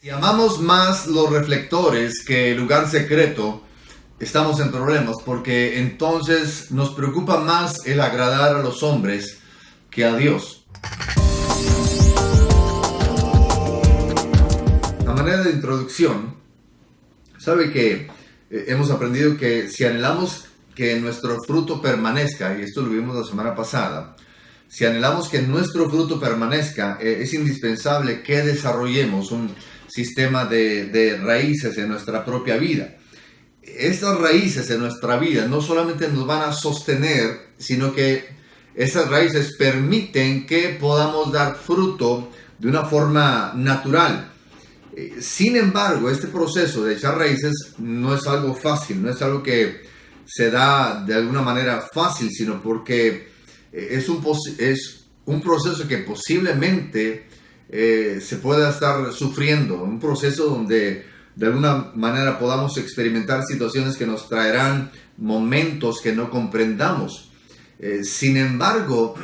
Si amamos más los reflectores que el lugar secreto, estamos en problemas porque entonces nos preocupa más el agradar a los hombres que a Dios. A manera de introducción, sabe que hemos aprendido que si anhelamos que nuestro fruto permanezca, y esto lo vimos la semana pasada, si anhelamos que nuestro fruto permanezca, es indispensable que desarrollemos un sistema de raíces en nuestra propia vida. Estas raíces en nuestra vida no solamente nos van a sostener, sino que esas raíces permiten que podamos dar fruto de una forma natural. Sin embargo, este proceso de echar raíces no es algo fácil, no es algo que se da de alguna manera fácil, sino porque es un proceso que posiblemente se pueda estar sufriendo, un proceso donde de alguna manera podamos experimentar situaciones que nos traerán momentos que no comprendamos. Sin embargo,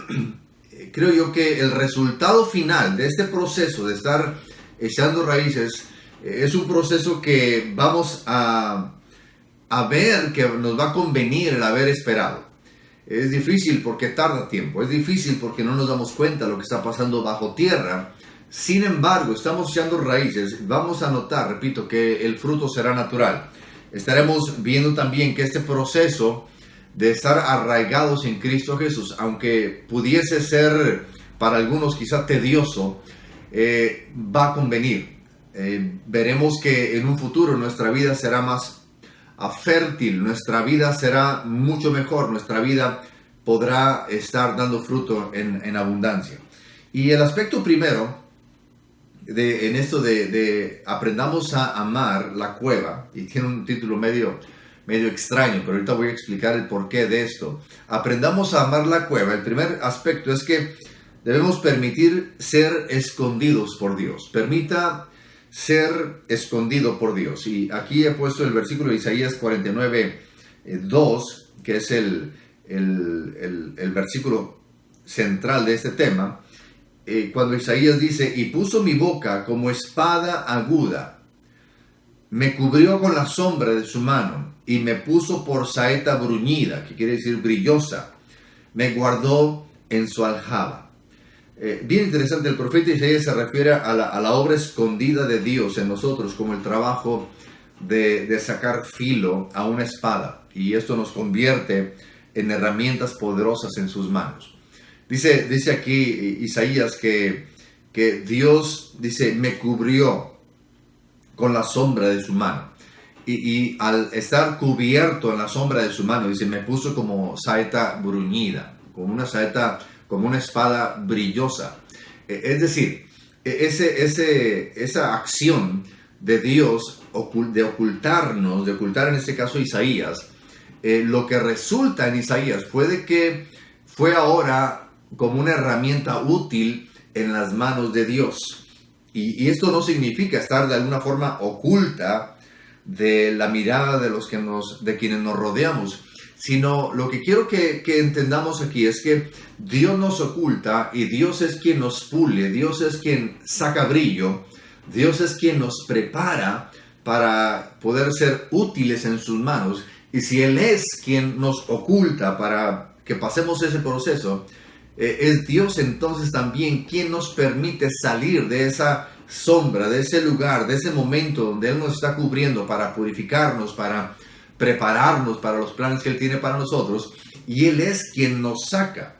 creo yo que el resultado final de este proceso de estar echando raíces es un proceso que vamos a ver que nos va a convenir el haber esperado. Es difícil porque tarda tiempo, es difícil porque no nos damos cuenta de lo que está pasando bajo tierra. Sin embargo, estamos echando raíces, vamos a notar, repito, que el fruto será natural. Estaremos viendo también que este proceso de estar arraigados en Cristo Jesús, aunque pudiese ser para algunos quizá tedioso, va a convenir. Veremos que en un futuro nuestra vida será más fértil, nuestra vida será mucho mejor, nuestra vida podrá estar dando fruto en abundancia. Y el aspecto primero en esto de aprendamos a amar la cueva, y tiene un título medio extraño, pero ahorita voy a explicar el porqué de esto. Aprendamos a amar la cueva. El primer aspecto es que debemos permitir ser escondidos por Dios. Permita ser escondido por Dios. Y aquí he puesto el versículo de Isaías 49:2, que es el versículo central de este tema. Cuando Isaías dice: y puso mi boca como espada aguda, me cubrió con la sombra de su mano, y me puso por saeta bruñida, que quiere decir brillosa, me guardó en su aljaba. Bien interesante, el profeta Isaías se refiere a la obra escondida de Dios en nosotros, como el trabajo de sacar filo a una espada, y esto nos convierte en herramientas poderosas en sus manos. Dice aquí Isaías que Dios, dice, me cubrió con la sombra de su mano. Y al estar cubierto en la sombra de su mano, dice, me puso como saeta bruñida, como una saeta, como una espada brillosa. Es decir, esa acción de Dios de ocultarnos, de ocultar en este caso a Isaías, lo que resulta en Isaías fue ahora como una herramienta útil en las manos de Dios. Y esto no significa estar de alguna forma oculta de la mirada de quienes nos rodeamos, sino lo que quiero que entendamos aquí es que Dios nos oculta y Dios es quien nos pule, Dios es quien saca brillo, Dios es quien nos prepara para poder ser útiles en sus manos. Y si Él es quien nos oculta para que pasemos ese proceso, es Dios entonces también quien nos permite salir de esa sombra, de ese lugar, de ese momento donde Él nos está cubriendo para purificarnos, para prepararnos para los planes que Él tiene para nosotros, y Él es quien nos saca.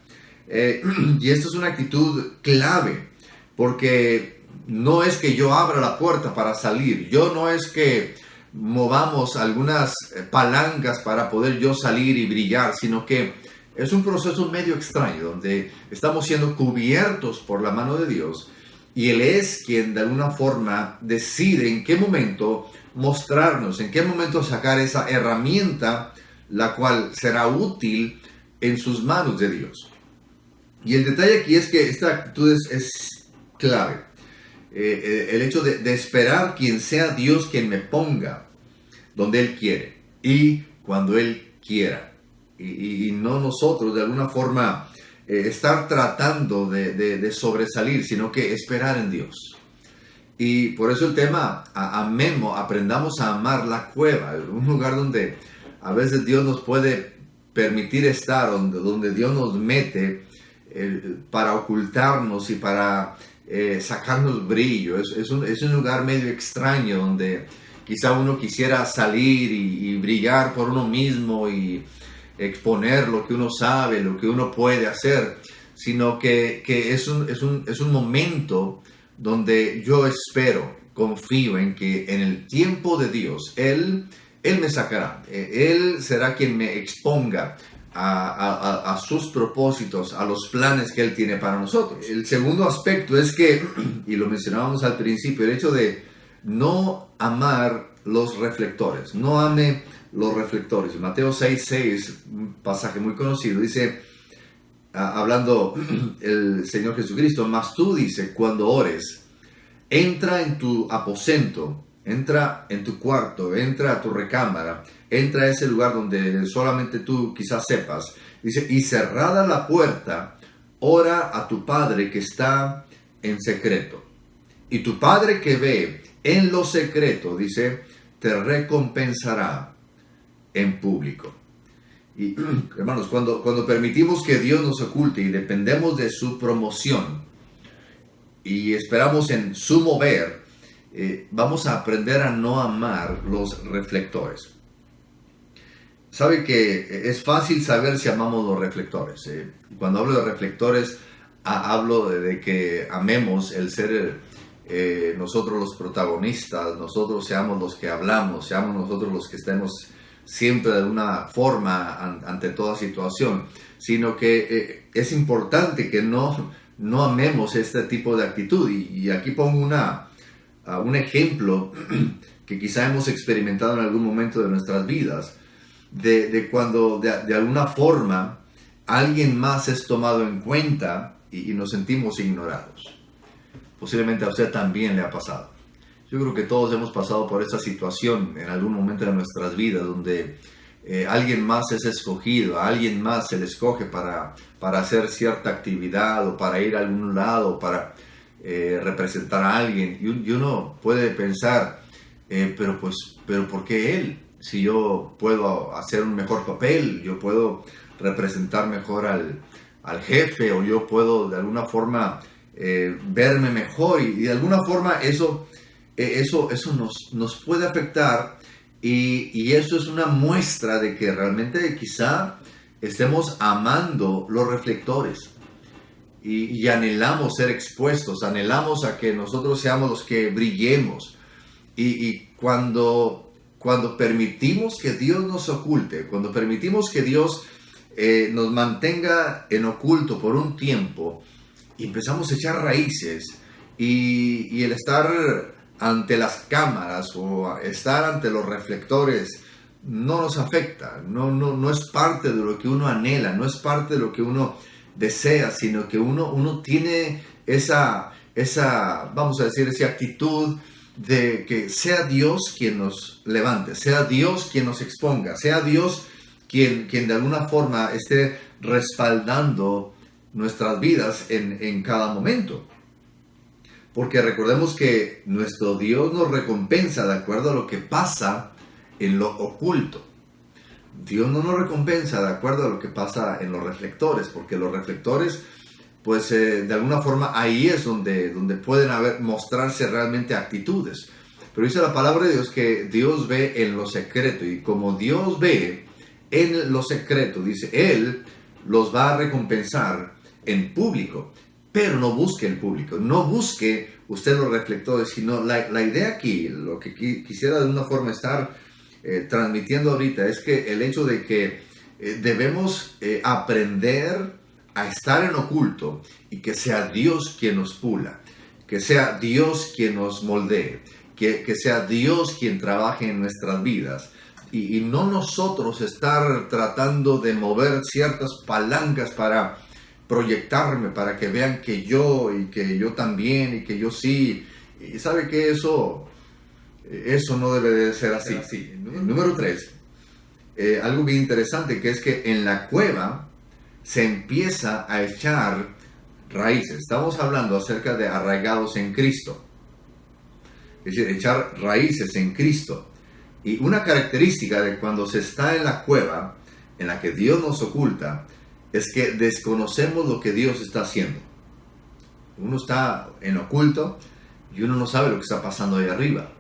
Y esto es una actitud clave, porque no es que yo abra la puerta para salir, no es que movamos algunas palancas para poder yo salir y brillar, sino que es un proceso medio extraño donde estamos siendo cubiertos por la mano de Dios y Él es quien de alguna forma decide en qué momento mostrarnos, en qué momento sacar esa herramienta, la cual será útil en sus manos de Dios. Y el detalle aquí es que esta actitud es clave. El hecho de esperar quien sea Dios quien me ponga donde Él quiere y cuando Él quiera. Y no nosotros de alguna forma estar tratando de sobresalir, sino que esperar en Dios. Y por eso el tema, amemos, aprendamos a amar la cueva, un lugar donde a veces Dios nos puede permitir estar, donde Dios nos mete para ocultarnos y para sacarnos brillo. Es un lugar medio extraño donde quizá uno quisiera salir y brillar por uno mismo y exponer lo que uno sabe, lo que uno puede hacer, sino que es un momento donde yo espero, confío en que en el tiempo de Dios, Él me sacará, Él será quien me exponga a sus propósitos, a los planes que Él tiene para nosotros. El segundo aspecto es que, y lo mencionábamos al principio, el hecho de no amar los reflectores, no ame los reflectores. Mateo 6:6, un pasaje muy conocido, dice, hablando el Señor Jesucristo, mas tú, dice, cuando ores, entra en tu aposento, entra en tu cuarto, entra a tu recámara, entra a ese lugar donde solamente tú quizás sepas, dice, y cerrada la puerta, ora a tu Padre que está en secreto. Y tu Padre que ve en lo secreto, dice, te recompensará en público. Y hermanos, cuando permitimos que Dios nos oculte y dependemos de su promoción y esperamos en su mover, vamos a aprender a no amar los reflectores. Sabe que es fácil saber si amamos los reflectores. Cuando hablo de reflectores, hablo de que amemos el ser nosotros los protagonistas, nosotros seamos los que hablamos, seamos nosotros los que estemos siempre de una forma ante toda situación, sino que es importante que no amemos este tipo de actitud. Y aquí pongo un ejemplo que quizá hemos experimentado en algún momento de nuestras vidas, de cuando de alguna forma alguien más es tomado en cuenta y nos sentimos ignorados. Posiblemente a usted también le ha pasado. Yo creo que todos hemos pasado por esa situación en algún momento de nuestras vidas, donde alguien más es escogido, a alguien más se le escoge para hacer cierta actividad o para ir a algún lado, para representar a alguien. Y uno puede pensar, pero ¿por qué él? Si yo puedo hacer un mejor papel, yo puedo representar mejor al jefe, o yo puedo de alguna forma verme mejor, y de alguna forma eso nos puede afectar, y eso es una muestra de que realmente quizá estemos amando los reflectores y anhelamos ser expuestos, anhelamos a que nosotros seamos los que brillemos, y cuando permitimos que Dios nos oculte, cuando permitimos que Dios nos mantenga en oculto por un tiempo, y empezamos a echar raíces, y el estar ante las cámaras o estar ante los reflectores no nos afecta, no es parte de lo que uno anhela, no es parte de lo que uno desea, sino que uno tiene esa, vamos a decir, esa actitud de que sea Dios quien nos levante, sea Dios quien nos exponga, sea Dios quien de alguna forma esté respaldando nuestras vidas en cada momento. Porque recordemos que nuestro Dios nos recompensa de acuerdo a lo que pasa en lo oculto. Dios no nos recompensa de acuerdo a lo que pasa en los reflectores, porque los reflectores, pues de alguna forma ahí es donde pueden mostrarse realmente actitudes. Pero dice la palabra de Dios que Dios ve en lo secreto, y como Dios ve en lo secreto, dice, Él los va a recompensar en público. Pero no busque el público, no busque usted los reflectores, sino la idea aquí, lo que quisiera de una forma estar transmitiendo ahorita, es que el hecho de que debemos aprender a estar en oculto, y que sea Dios quien nos pula, que sea Dios quien nos moldee, que sea Dios quien trabaje en nuestras vidas, y no nosotros estar tratando de mover ciertas palancas para proyectarme, para que vean que yo, y que yo también, y que yo sí. Y sabe que eso no debe de ser así. Número 3, algo bien interesante, que es que en la cueva se empieza a echar raíces. Estamos hablando acerca de arraigados en Cristo. es decir, echar raíces en Cristo. Y una característica de cuando se está en la cueva en la que Dios nos oculta es que desconocemos lo que Dios está haciendo. Uno está en oculto y uno no sabe lo que está pasando ahí arriba.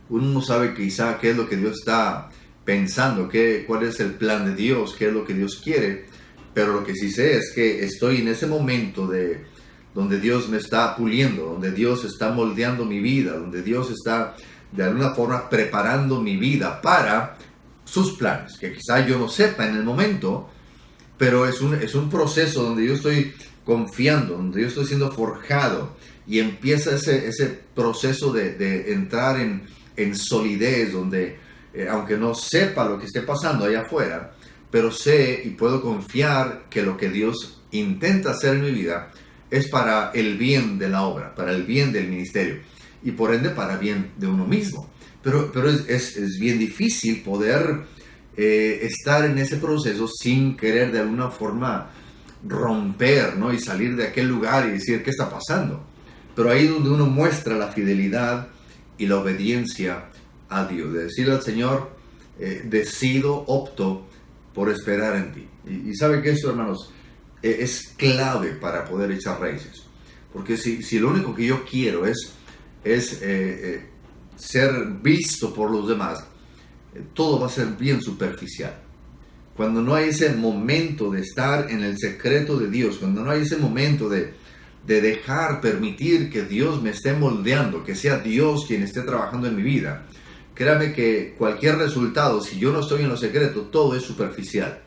Uno no sabe quizá qué es lo que Dios está pensando, cuál es el plan de Dios, qué es lo que Dios quiere. Pero lo que sí sé es que estoy en ese momento donde Dios me está puliendo, donde Dios está moldeando mi vida, donde Dios está de alguna forma preparando mi vida para sus planes, que quizá yo no sepa en el momento, pero es un proceso donde yo estoy confiando, donde yo estoy siendo forjado y empieza ese proceso de entrar en solidez, donde aunque no sepa lo que esté pasando allá afuera, pero sé y puedo confiar que lo que Dios intenta hacer en mi vida es para el bien de la obra, para el bien del ministerio y por ende para bien de uno mismo. Pero es bien difícil poder estar en ese proceso sin querer de alguna forma romper, ¿no? Y salir de aquel lugar y decir, ¿qué está pasando? Pero ahí es donde uno muestra la fidelidad y la obediencia a Dios, de decirle al Señor, opto por esperar en ti. Y sabe que esto, hermanos, es clave para poder echar raíces. Porque si lo único que yo quiero es ser visto por los demás, todo va a ser bien superficial. Cuando no hay ese momento de estar en el secreto de Dios, cuando no hay ese momento de permitir que Dios me esté moldeando, que sea Dios quien esté trabajando en mi vida, créame que cualquier resultado, si yo no estoy en lo secreto, todo es superficial.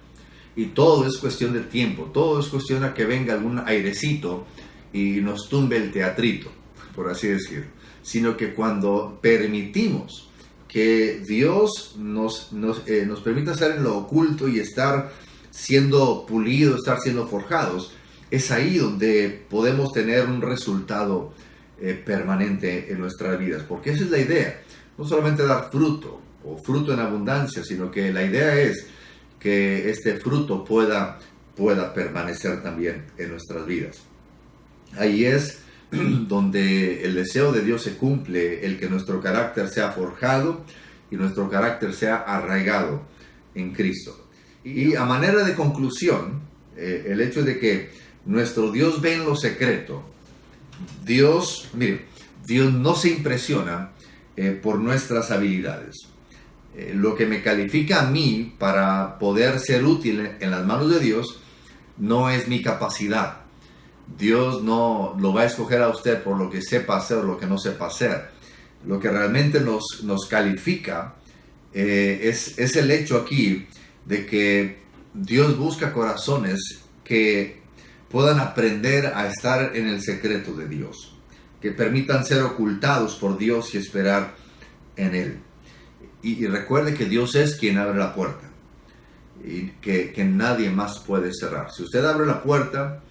Y todo es cuestión de tiempo, todo es cuestión de que venga algún airecito y nos tumbe el teatrito, por así decirlo. Sino que cuando permitimos que Dios nos permita estar en lo oculto y estar siendo pulidos, estar siendo forjados, es ahí donde podemos tener un resultado permanente en nuestras vidas. Porque esa es la idea. No solamente dar fruto o fruto en abundancia, sino que la idea es que este fruto pueda permanecer también en nuestras vidas. Ahí es donde el deseo de Dios se cumple, el que nuestro carácter sea forjado y nuestro carácter sea arraigado en Cristo. Y a manera de conclusión, el hecho de que nuestro Dios ve en lo secreto, Dios no se impresiona por nuestras habilidades. Lo que me califica a mí para poder ser útil en las manos de Dios no es mi capacidad. Dios no lo va a escoger a usted por lo que sepa hacer o lo que no sepa hacer. Lo que realmente nos califica es el hecho aquí de que Dios busca corazones que puedan aprender a estar en el secreto de Dios, que permitan ser ocultados por Dios y esperar en Él. Y recuerde que Dios es quien abre la puerta y que nadie más puede cerrar. Si usted abre la puerta,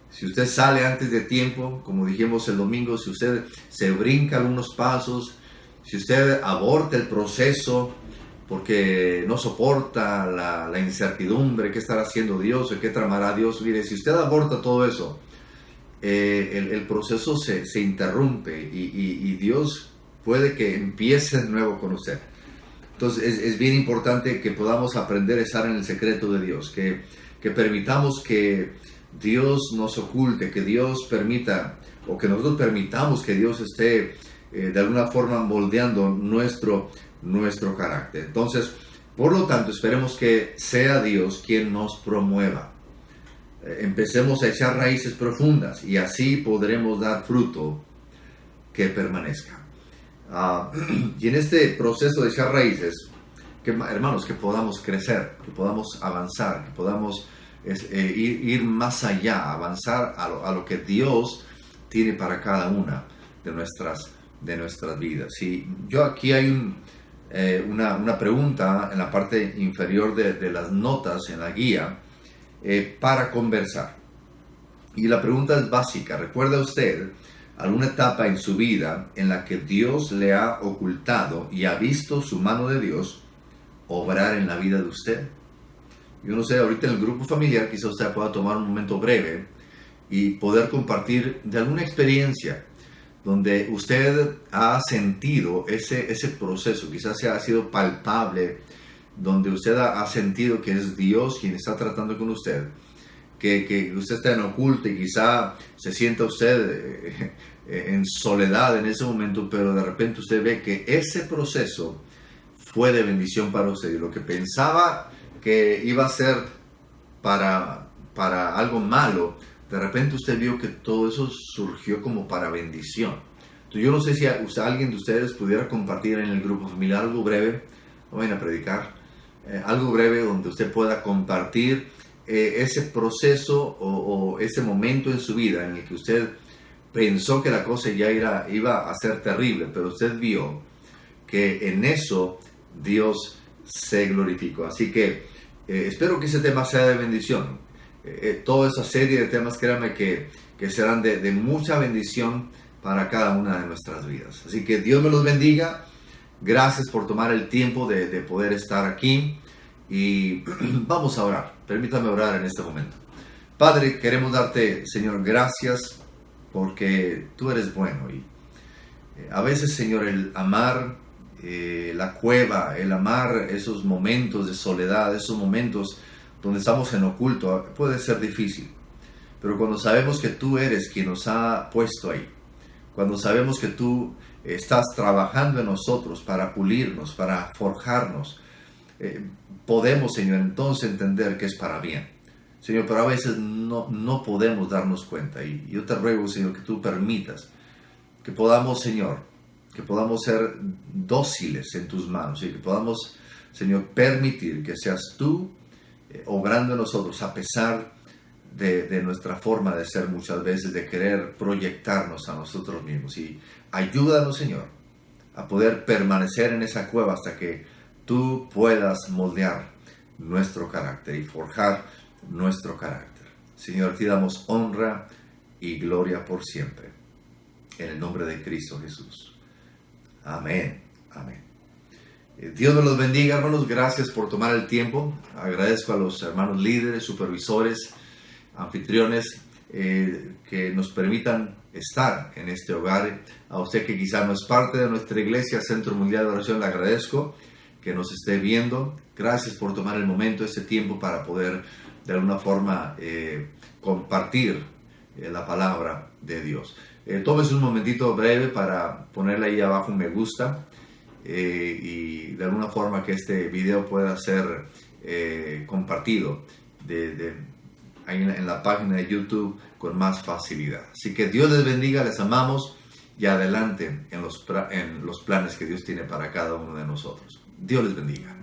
si usted sale antes de tiempo, como dijimos el domingo, si usted se brinca algunos pasos, si usted aborta el proceso porque no soporta la incertidumbre, qué estará haciendo Dios o qué tramará Dios, mire, si usted aborta todo eso, el proceso se interrumpe y Dios puede que empiece de nuevo con usted. Entonces es bien importante que podamos aprender a estar en el secreto de Dios, que permitamos que Dios nos oculte, que Dios permita, o que nosotros permitamos que Dios esté de alguna forma moldeando nuestro carácter. Entonces, por lo tanto, esperemos que sea Dios quien nos promueva. Empecemos a echar raíces profundas y así podremos dar fruto que permanezca. Y en este proceso de echar raíces, hermanos, que podamos crecer, que podamos avanzar, que podamos ir más allá, avanzar a lo que Dios tiene para cada una de nuestras vidas. Y yo aquí hay una pregunta en la parte inferior de las notas en la guía para conversar. Y la pregunta es básica. ¿Recuerda usted alguna etapa en su vida en la que Dios le ha ocultado y ha visto su mano de Dios obrar en la vida de usted? Yo no sé, ahorita en el grupo familiar quizá usted pueda tomar un momento breve y poder compartir de alguna experiencia donde usted ha sentido ese proceso, quizás ha sido palpable, donde usted ha sentido que es Dios quien está tratando con usted, que usted está en oculto y quizá se sienta usted en soledad en ese momento, pero de repente usted ve que ese proceso fue de bendición para usted y lo que pensaba que iba a ser para algo malo, de repente usted vio que todo eso surgió como para bendición. Entonces, yo no sé si alguien de ustedes pudiera compartir en el grupo familiar algo breve, no vayan a predicar, algo breve donde usted pueda compartir ese proceso o ese momento en su vida en el que usted pensó que la cosa ya iba a ser terrible, pero usted vio que en eso Dios se glorificó. Así que espero que ese tema sea de bendición. Toda esa serie de temas, créanme que serán de mucha bendición para cada una de nuestras vidas. Así que Dios me los bendiga. Gracias por tomar el tiempo de poder estar aquí. Y vamos a orar. Permítame orar en este momento. Padre, queremos darte, Señor, gracias porque tú eres bueno. Y a veces, Señor, el amar la cueva, el amar esos momentos de soledad, esos momentos donde estamos en oculto, puede ser difícil. Pero cuando sabemos que tú eres quien nos ha puesto ahí, cuando sabemos que tú estás trabajando en nosotros para pulirnos, para forjarnos, podemos, Señor, entonces entender que es para bien. Señor, pero a veces no podemos darnos cuenta. Y yo te ruego, Señor, que tú permitas que podamos, Señor, que podamos ser dóciles en tus manos y que podamos, Señor, permitir que seas tú obrando en nosotros a pesar de nuestra forma de ser muchas veces, de querer proyectarnos a nosotros mismos. Y ayúdanos, Señor, a poder permanecer en esa cueva hasta que tú puedas moldear nuestro carácter y forjar nuestro carácter. Señor, te damos honra y gloria por siempre. En el nombre de Cristo Jesús. Amén. Amén. Dios nos los bendiga, hermanos. Gracias por tomar el tiempo. Agradezco a los hermanos líderes, supervisores, anfitriones que nos permitan estar en este hogar. A usted que quizá no es parte de nuestra iglesia, Centro Mundial de Oración, le agradezco que nos esté viendo. Gracias por tomar el momento, este tiempo para poder de alguna forma compartir la palabra de Dios. Tómese un momentito breve para ponerle ahí abajo un me gusta y de alguna forma que este video pueda ser compartido ahí en la página de YouTube con más facilidad. Así que Dios les bendiga, les amamos y adelante en los planes que Dios tiene para cada uno de nosotros. Dios les bendiga.